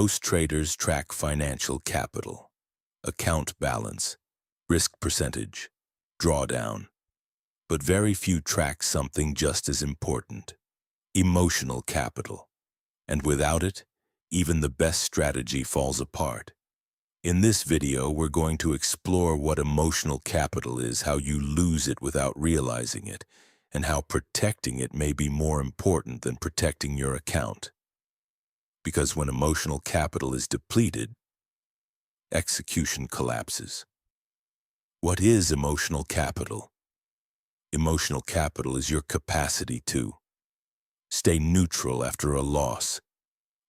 Most traders track financial capital, account balance, risk percentage, drawdown. But very few track something just as important: emotional capital. And without it, even the best strategy falls apart. In this video, we're going to explore what emotional capital is, how you lose it without realizing it, and how protecting it may be more important than protecting your account. Because when emotional capital is depleted, execution collapses. What is emotional capital? Emotional capital is your capacity to stay neutral after a loss,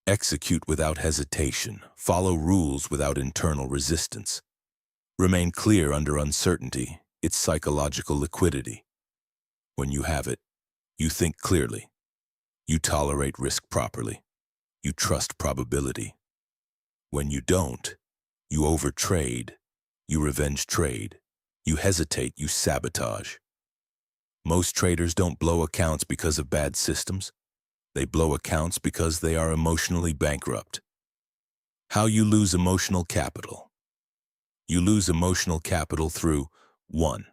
execute without hesitation, follow rules without internal resistance, remain clear under uncertainty. It's psychological liquidity. When you have it, you think clearly, you tolerate risk properly, you trust probability. When you don't, you overtrade, you revenge trade, you hesitate, you sabotage. Most traders don't blow accounts because of bad systems. They blow accounts because they are emotionally bankrupt. How you lose emotional capital? You lose emotional capital through 1.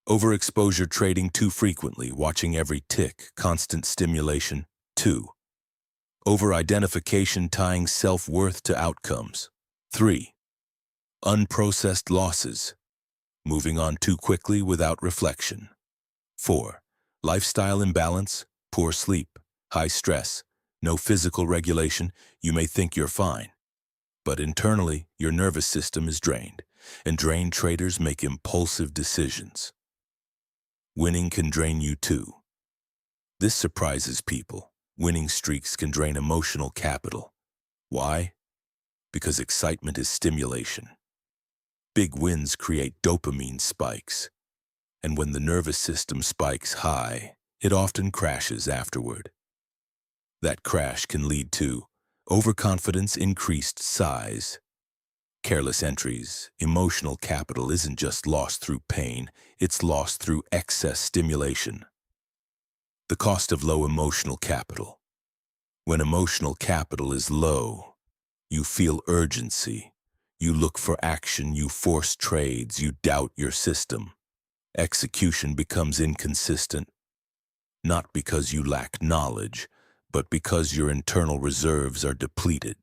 Overexposure, trading too frequently, watching every tick, constant stimulation. 2. Over-identification, tying self-worth to outcomes. 3. Unprocessed losses, moving on too quickly without reflection. 4. Lifestyle imbalance, poor sleep, high stress, no physical regulation. You may think you're fine, but internally, your nervous system is drained, and drained traders make impulsive decisions. Winning can drain you too. This surprises people. Winning streaks can drain emotional capital. Why? Because excitement is stimulation. Big wins create dopamine spikes, and when the nervous system spikes high, it often crashes afterward. That crash can lead to overconfidence, increased size, careless entries. Emotional capital isn't just lost through pain, it's lost through excess stimulation. The cost of low emotional capital. When emotional capital is low, you feel urgency, you look for action, you force trades, you doubt your system. Execution becomes inconsistent, not because you lack knowledge, but because your internal reserves are depleted.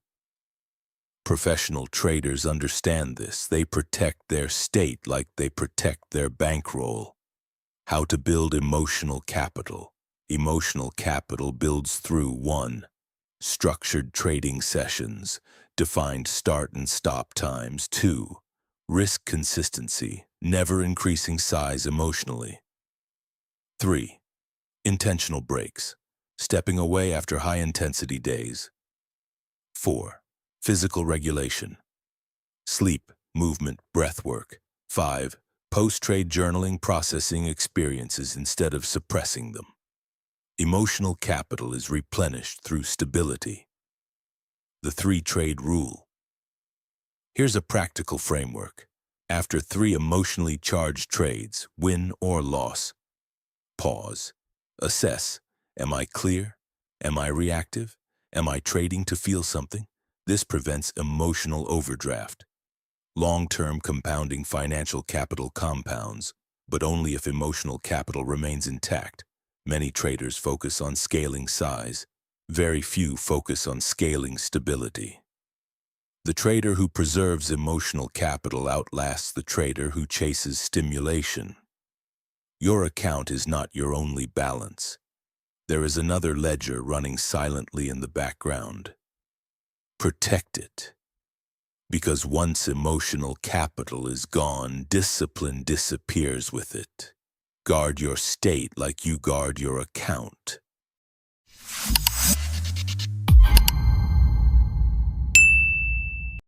Professional traders understand this. They protect their state like they protect their bankroll. How to build emotional capital. Emotional capital builds through 1. Structured trading sessions, defined start and stop times. 2. Risk consistency, never increasing size emotionally. 3. Intentional breaks, stepping away after high-intensity days. 4. Physical regulation, sleep, movement, breath work. 5. Post-trade journaling, processing experiences instead of suppressing them. Emotional capital is replenished through stability. The 3-trade rule. Here's a practical framework. After 3 emotionally charged trades, win or loss, pause. Assess. Am I clear? Am I reactive? Am I trading to feel something? This prevents emotional overdraft. Long-term compounding. Financial capital compounds, but only if emotional capital remains intact. Many traders focus on scaling size. Very few focus on scaling stability. The trader who preserves emotional capital outlasts the trader who chases stimulation. Your account is not your only balance. There is another ledger running silently in the background. Protect it. Because once emotional capital is gone, discipline disappears with it. Guard your state like you guard your account.